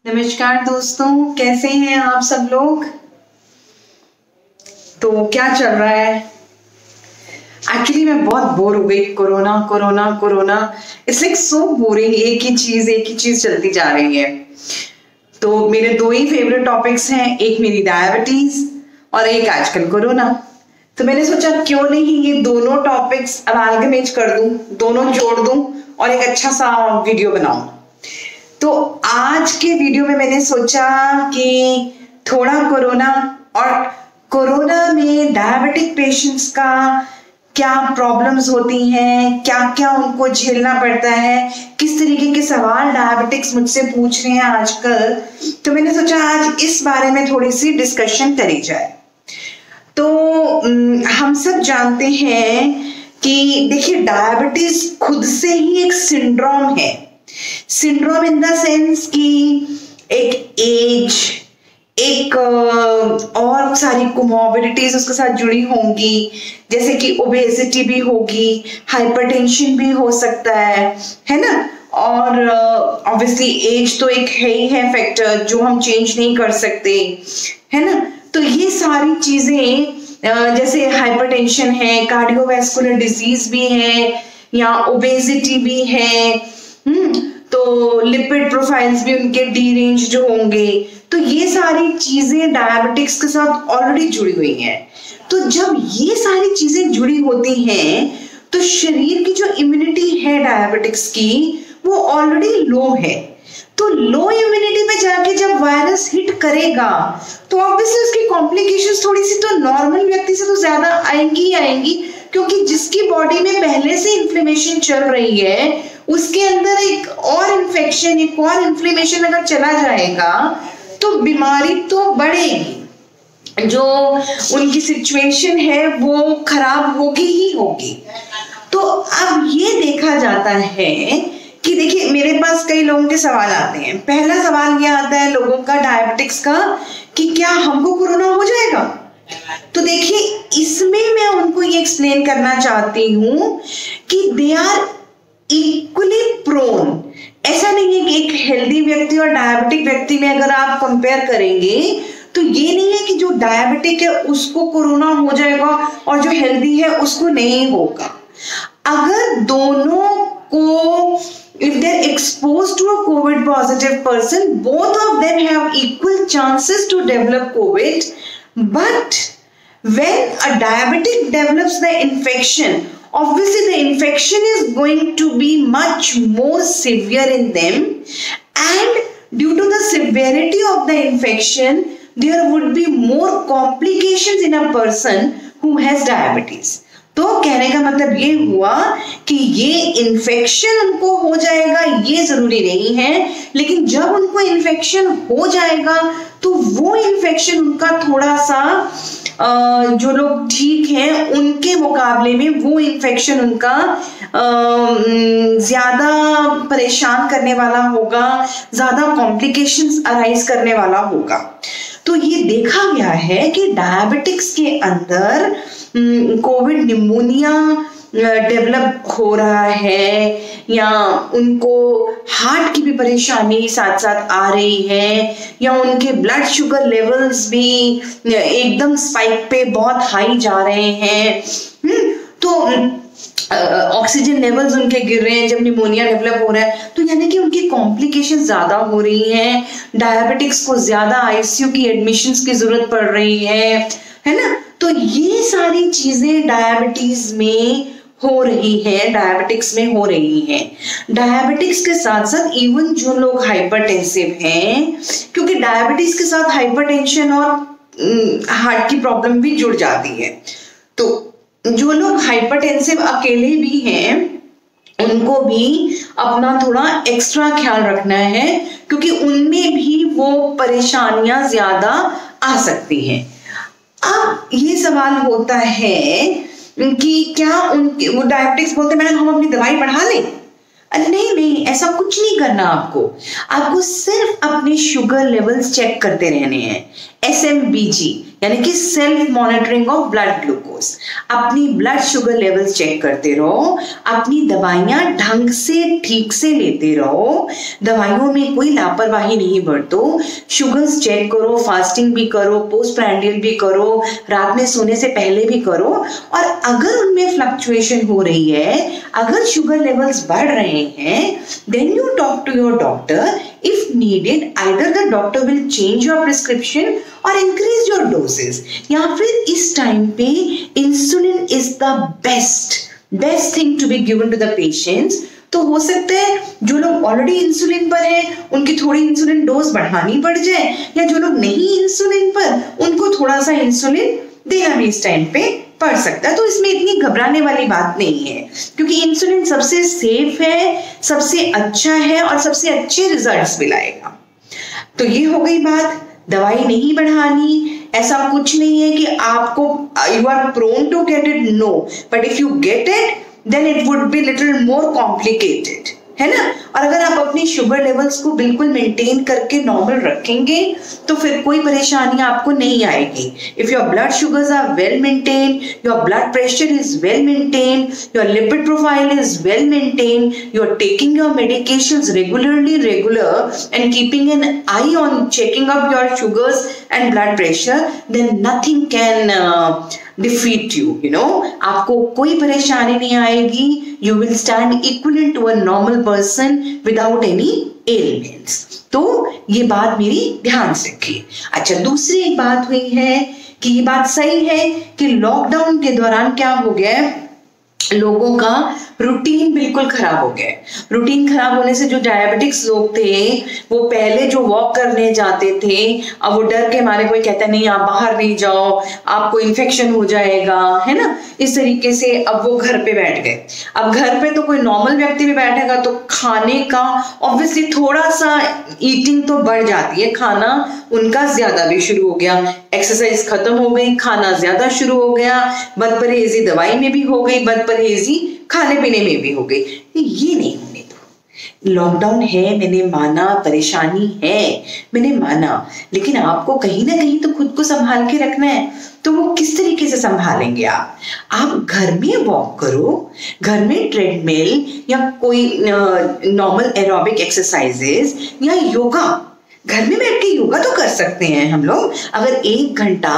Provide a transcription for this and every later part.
नमस्कार दोस्तों, कैसे हैं आप सब लोग। तो क्या चल रहा है। एक्चुअली मैं बहुत बोर हो गई। Corona corona corona, it's like so boring. एक ही चीज चलती जा रही है। तो मेरे दो ही फेवरेट टॉपिक्स हैं, एक मेरी डायबिटीज और एक आजकल कोरोना। तो मैंने सोचा क्यों नहीं ये दोनों टॉपिक्स अमालगमेट कर दूं, दोनों जोड़ दूं और एक अच्छा सा वीडियो बनाऊं। तो आज के वीडियो में मैंने सोचा कि थोड़ा कोरोना और कोरोना में डायबिटिक पेशेंट्स का क्या प्रॉब्लम्स होती हैं, क्या क्या उनको झेलना पड़ता है, किस तरीके के सवाल डायबिटिक्स मुझसे पूछ रहे हैं आजकल। तो मैंने सोचा आज इस बारे में थोड़ी सी डिस्कशन करी जाए। तो हम सब जानते हैं कि देखिए, डायबिटीज खुद से ही एक सिंड्रोम है। सिंड्रोम इन द सेंस कि एक एज, एक और सारी कोमोर्बिडिटीज उसके साथ जुड़ी होंगी, जैसे कि ओबेसिटी भी होगी, हाइपरटेंशन भी हो सकता है ना। और ऑब्वियसली एज तो एक है ही है फैक्टर जो हम चेंज नहीं कर सकते, है ना। तो ये सारी चीजें जैसे हाइपरटेंशन है, कार्डियोवैस्कुलर डिजीज भी है, या ओबेसिटी भी है, तो लिपिड प्रोफाइल्स भी उनके डीरेंज जो होंगे। तो ये सारी चीजें डायबिटिक्स के साथ ऑलरेडी जुड़ी हुई हैं। तो जब ये सारी चीजें जुड़ी होती हैं तो शरीर की जो इम्यूनिटी है डायबिटिक्स की वो ऑलरेडी लो है। तो लो इम्यूनिटी पे जाके जब वायरस हिट करेगा तो ऑब्वियसली उसकी कॉम्प्लिकेशंस थोड़ी सी तो नॉर्मल व्यक्ति से तो ज्यादा आएंगी ही आएंगी, क्योंकि जिसकी बॉडी में पहले से इन्फ्लेमेशन चल रही है उसके अंदर एक और इन्फेक्शन, एक और इन्फ्लेमेशन अगर चला जाएगा तो बीमारी तो बढ़ेगी। जो उनकी सिचुएशन है वो खराब होगी ही होगी। तो अब ये देखा जाता है कि देखिए, मेरे पास कई लोगों के सवाल आते हैं। पहला सवाल ये आता है लोगों का डायबिटिक्स का कि क्या हमको कोरोना हो जाएगा। तो देखिए, इसमें मैं उनको ये एक्सप्लेन करना चाहती हूं कि दे आर इक्वली प्रोन। ऐसा नहीं है कि एक हेल्दी व्यक्ति और डायबिटिक व्यक्ति में अगर आप कंपेयर करेंगे तो ये नहीं है कि जो डायबिटिक है उसको कोरोना हो जाएगा और जो हेल्दी है उसको नहीं होगा। अगर दोनों को, if they're exposed to a COVID positive person, both of them have equal chances to develop COVID. But when a diabetic develops the infection, obviously the infection is going to be much more severe in them, and due to the severity of the infection there would be more complications in a person who has diabetes. तो कहने का मतलब ये हुआ कि ये infection उनको हो जाएगा ये जरूरी नहीं है, लेकिन जब उनको इन्फेक्शन हो जाएगा तो वो इन्फेक्शन उनका थोड़ा सा जो लोग ठीक हैं उनके मुकाबले में वो इन्फेक्शन उनका ज्यादा परेशान करने वाला होगा, ज्यादा कॉम्प्लिकेशंस अराइज करने वाला होगा। तो ये देखा गया है कि डायबिटिक्स के अंदर कोविड निमोनिया डेवलप हो रहा है, या उनको हार्ट की भी परेशानी साथ साथ आ रही है, या उनके ब्लड शुगर लेवल्स भी एकदम स्पाइक पे बहुत हाई जा रहे हैं। तो ऑक्सीजन लेवल्स उनके गिर रहे हैं जब निमोनिया डेवलप हो रहा है। तो यानी कि उनकी कॉम्प्लिकेशन ज्यादा हो रही हैं, डायबिटिक्स को ज्यादा आईसीयू की एडमिशंस की जरूरत पड़ रही है ना। तो ये सारी चीजें डायबिटीज में हो रही है, डायबिटिक्स में हो रही है। डायबिटिक्स के साथ साथ इवन जो लोग हाइपरटेंसिव हैं, क्योंकि डायबिटीज के साथ हाइपरटेंशन और हार्ट की प्रॉब्लम भी जुड़ जाती है। तो जो लोग हाइपरटेंसिव अकेले भी हैं उनको भी अपना थोड़ा एक्स्ट्रा ख्याल रखना है, क्योंकि उनमें भी वो परेशानियां ज्यादा आ सकती हैं। अब ये सवाल होता है कि क्या उनके वो डायबिटिक्स बोलते हैं मैडम हम अपनी दवाई बढ़ा लें। अरे नहीं नहीं, ऐसा कुछ नहीं करना। आपको सिर्फ अपने शुगर लेवल्स चेक करते रहने हैं। SMBG यानी कि self monitoring of blood glucose. अपनी ब्लड शुगर लेवल्स चेक करते रहो, अपनी दवाइयां ढंग से ठीक से लेते रहो, दवाइयों में कोई लापरवाही नहीं बरतो, शुगर्स चेक करो, फास्टिंग भी करो, पोस्ट प्रांडियल भी करो, रात में सोने से पहले भी करो। और अगर उनमें फ्लक्चुएशन हो रही है, अगर शुगर लेवल्स बढ़ रहे हैं, then you talk to your doctor. If needed, either the doctor will change your prescription or increase your doses. या फिर इस टाइम पे insulin is the best thing to be given to the patients. तो हो सकता है जो लोग ऑलरेडी इंसुलिन पर हैं उनकी थोड़ी इंसुलिन डोज बढ़ानी पड़ जाए, या जो लोग नहीं इंसुलिन पर उनको थोड़ा सा इंसुलिन देना भी इस टाइम पे पड़ सकता है। तो इसमें इतनी घबराने वाली बात नहीं है, क्योंकि इंसुलिन सबसे सेफ है, सबसे अच्छा है और सबसे अच्छे रिजल्ट्स भी लाएगा। तो ये हो गई बात, दवाई नहीं बढ़ानी, ऐसा कुछ नहीं है कि आपको you are prone to get it, no, but if you get it then it would be little more complicated, है ना। और अगर आप अपनी शुगर लेवल्स को बिल्कुल मेंटेन करके नॉर्मल रखेंगे तो फिर कोई परेशानी आपको नहीं आएगी। If your blood sugars are well maintained, your blood pressure is well maintained, your lipid profile is well maintained, you are taking your medications regular and keeping an eye on checking up your sugars and blood pressure, then nothing can defeat you, you know, आपको कोई परेशानी नहीं आएगी, you will stand equivalent to a normal person without any ailments। तो ये बात मेरी ध्यान से रखिए। अच्छा, दूसरी एक बात हुई है कि ये बात सही है कि लॉकडाउन के दौरान क्या हो गया, लोगों का रूटीन बिल्कुल खराब हो गया। रूटीन खराब होने से जो डायबिटिक्स लोग थे वो पहले जो वॉक करने जाते थे, अब वो डर के मारे कोई कहता नहीं आप बाहर नहीं जाओ, आपको इन्फेक्शन हो जाएगा, है ना, इस तरीके से अब वो घर पे बैठ गए। अब घर पे तो कोई नॉर्मल व्यक्ति भी बैठेगा तो खाने का ऑब्वियसली थोड़ा सा ईटिंग तो बढ़ जाती है, खाना उनका ज्यादा भी शुरू हो गया, एक्सरसाइज खत्म हो गई, खाना ज्यादा शुरू हो गया, बदपरहेजी दवाई में भी हो गई, बदपरहेजी खाने पीने में भी हो गई। ये नहीं होने दो। लॉकडाउन है, मैंने माना, परेशानी है, मैंने माना, लेकिन आपको कहीं ना कहीं तो खुद को संभाल के रखना है। तो वो किस तरीके से संभालेंगे आप घर में वॉक करो, घर में ट्रेडमिल या कोई नॉर्मल एरोबिक एक्सरसाइजेस या योगा, घर में बैठ के योगा तो कर सकते हैं हम लोग। अगर 1 घंटा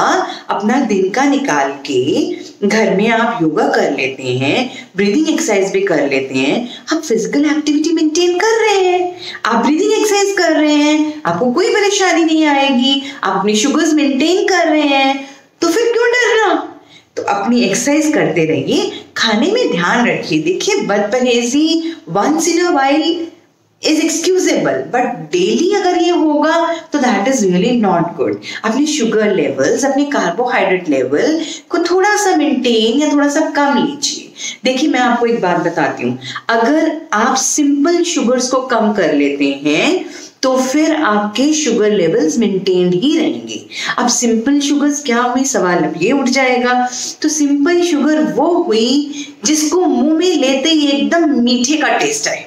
अपना दिन का निकाल के घर में आप योगा कर लेते हैं, ब्रीदिंग एक्सरसाइज भी कर लेते हैं, आप फिजिकल एक्टिविटी मेंटेन कर रहे हैं, आप ब्रीदिंग एक्सरसाइज कर रहे हैं, आपको कोई परेशानी नहीं आएगी, आप अपनी शुगर्स मेंटेन कर रहे हैं, तो फिर क्यों डरना। तो अपनी एक्सरसाइज करते रहिए, खाने में ध्यान रखिए। देखिए, बदपरहेजी once in a while is excusable, but daily अगर ये होगा तो that is really not good। अपनी शुगर लेवल्स, अपने कार्बोहाइड्रेट लेवल को थोड़ा सा मेंटेन या थोड़ा सा कम लीजिए। देखिए, मैं आपको एक बात बताती हूँ, अगर आप सिंपल शुगर्स को कम कर लेते हैं तो फिर आपके शुगर लेवल्स मेंटेन्ड ही रहेंगे। अब सिंपल शुगर्स क्या हुई, सवाल अब ये उठ जाएगा। तो सिंपल शुगर वो हुई जिसको मुंह में लेते ही एकदम मीठे का टेस्ट आए,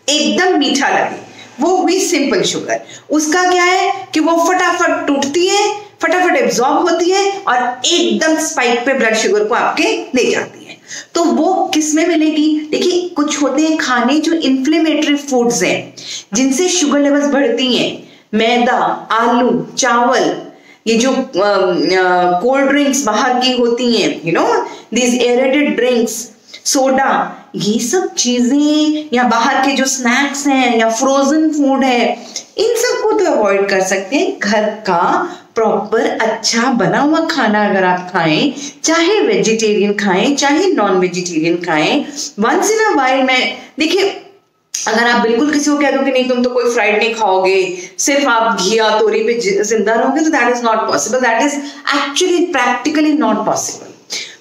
एकदम मीठा लगे, वो हुई सिंपल शुगर। उसका क्या है कि वो फटाफट टूटती है, फटाफट एब्जॉर्ब होती है और एकदम स्पाइक पे ब्लड शुगर को आपके ले जाती है। तो वो किस में मिलेगी? देखिए, कुछ होते हैं खाने जो इन्फ्लेमेटरी फूड्स हैं जिनसे शुगर लेवल्स बढ़ती हैं, मैदा, आलू, चावल, ये जो कोल्ड ड्रिंक्स बाहर की होती हैं, you know, this aerated drinks, soda, ये सब चीजें, या बाहर के जो स्नैक्स हैं या फ्रोजन फूड है, इन सबको तो अवॉइड कर सकते हैं। घर का प्रॉपर अच्छा बना हुआ खाना अगर आप खाएं, चाहे वेजिटेरियन खाएं चाहे नॉन वेजिटेरियन खाएं, वंस इन अ वाइल में। देखिए, अगर आप बिल्कुल किसी को कह दो कि नहीं तुम तो कोई फ्राइड नहीं खाओगे, सिर्फ आप घी या तोरी पे जिंदा रहोगे, तो that is not possible, that is actually practically not possible.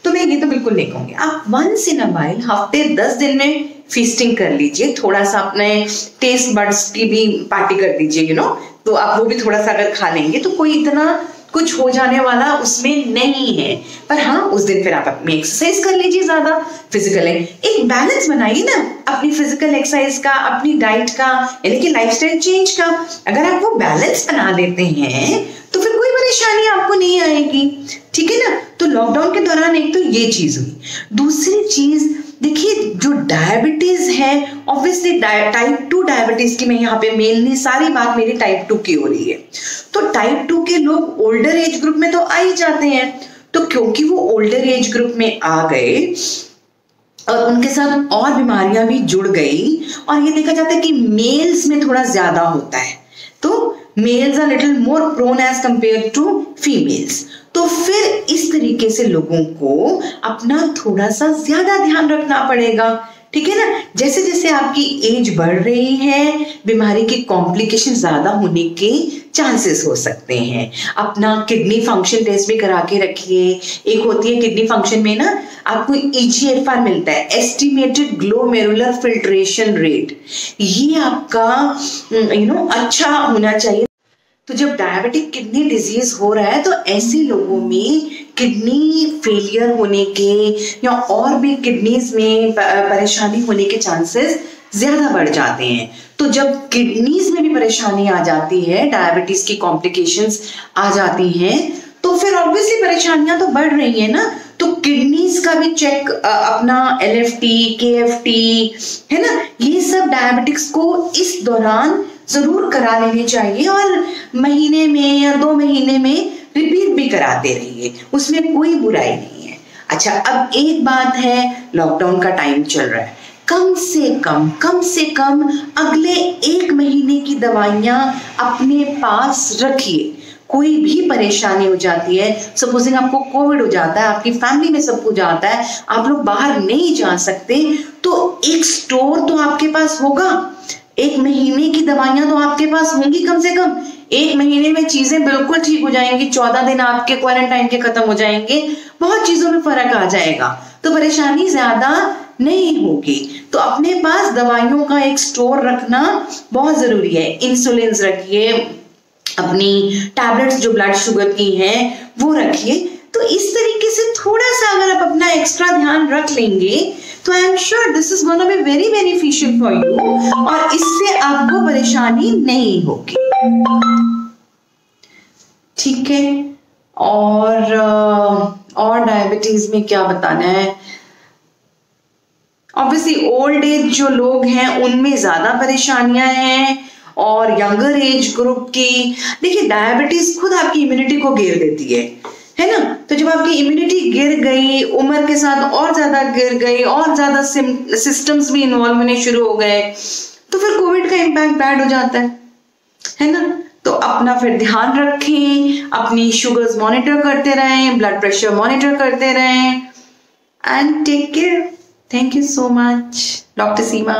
तो मैं ये तो बिल्कुल नहीं कहूंगी। आप वंस इन अ वाइल हफ्ते 10 दिन में फीस्टिंग कर लीजिए, थोड़ा सा अपने टेस्ट बड्स की भी पार्टी कर दीजिए, यू नो, तो आप वो भी थोड़ा सा अगर खा लेंगे तो कोई इतना कुछ हो जाने वाला उसमें नहीं है। पर हाँ, उस दिन फिर आप अपनी एक्सरसाइज कर लीजिए, ज्यादा फिजिकल है, एक बैलेंस बनाइए ना अपनी फिजिकल एक्सरसाइज का, अपनी डाइट का, यानी कि लाइफस्टाइल चेंज का। अगर आप वो बैलेंस बना देते हैं तो फिर कोई परेशानी आपको नहीं आएगी, ठीक है ना। तो लॉकडाउन के दौरान एक तो ये चीज हुई। दूसरी चीज देखिए, जो डायबिटीज है, ऑब्वियसली टाइप 2 डायबिटीज की मैं यहाँ पे मेनली सारी बात मेरी टाइप 2 की हो रही है। तो टाइप 2 के लोग ओल्डर एज ग्रुप में तो आ ही जाते हैं, तो क्योंकि वो ओल्डर एज ग्रुप में आ गए और उनके साथ और बीमारियां भी जुड़ गई, और ये देखा जाता है कि मेल्स में थोड़ा ज्यादा होता है, तो males are little more prone as compare to females. तो फिर इस तरीके से लोगों को अपना थोड़ा सा ज्यादा ध्यान रखना पड़ेगा, ठीक है ना। जैसे जैसे आपकी एज बढ़ रही है, बीमारी की कॉम्प्लिकेशन ज्यादा होने के चांसेस हो सकते हैं। अपना किडनी फंक्शन टेस्ट भी करा के रखिए। एक होती है किडनी फंक्शन में ना आपको EGFR मिलता है, एस्टिमेटेड ग्लोमेरुलर फिल्ट्रेशन रेट, ये आपका अच्छा होना चाहिए। तो जब डायबिटिक किडनी डिजीज हो रहा है तो ऐसे लोगों में किडनी फेलियर होने के या और भी किडनीज में परेशानी होने के चांसेस ज्यादा बढ़ जाते हैं। तो जब किडनीज में भी परेशानी आ जाती है, डायबिटीज की कॉम्प्लिकेशंस आ जाती हैं, तो फिर ऑब्वियसली परेशानियां तो बढ़ रही है ना। तो किडनीज का भी चेक अपना LFT, KFT है ना, ये सब डायबिटिक्स को इस दौरान जरूर करा लेने चाहिए, और महीने में या 2 महीने में रिपीट भी कराते रहिए, उसमें कोई बुराई नहीं है। अच्छा, अब एक बात है, लॉकडाउन का टाइम चल रहा है, कम से कम अगले 1 महीने की दवाइयां अपने पास रखिए। कोई भी परेशानी हो जाती है, सपोजिंग आपको कोविड हो जाता है, आपकी फैमिली में सब कुछ आता है, आप लोग बाहर नहीं जा सकते, तो एक स्टोर तो आपके पास होगा। 1 महीने की दवाइयां तो आपके पास होंगी कम से कम। 1 महीने में चीजें बिल्कुल ठीक हो जाएंगी, 14 दिन आपके क्वारंटाइन के खत्म हो जाएंगे, बहुत चीजों में फर्क आ जाएगा, तो परेशानी ज्यादा नहीं होगी। तो अपने पास दवाइयों का एक स्टोर रखना बहुत जरूरी है। इंसुलिन रखिए, अपनी टैबलेट्स जो ब्लड शुगर की हैं वो रखिए। तो इस तरीके से थोड़ा सा अगर आप अपना एक्स्ट्रा ध्यान रख लेंगे तो I am sure this is gonna be very beneficial for you, और इससे आपको परेशानी नहीं होगी, ठीक है। और डायबिटीज में क्या बताना है, ऑब्वियसली ओल्ड एज जो लोग हैं उनमें ज्यादा परेशानियां हैं, और यंगर एज ग्रुप की, देखिए डायबिटीज खुद आपकी इम्यूनिटी को गिर देती है ना। तो जब आपकी इम्यूनिटी गिर गई, उम्र के साथ और ज्यादा गिर गई, और ज्यादा सिस्टम्स भी इन्वॉल्व होने शुरू हो गए, तो फिर कोविड का इम्पैक्ट बैड हो जाता है ना। तो अपना फिर ध्यान रखें, अपनी शुगर्स मॉनिटर करते रहें, ब्लड प्रेशर मॉनिटर करते रहें, and take care. Thank you so much, doctor Seema.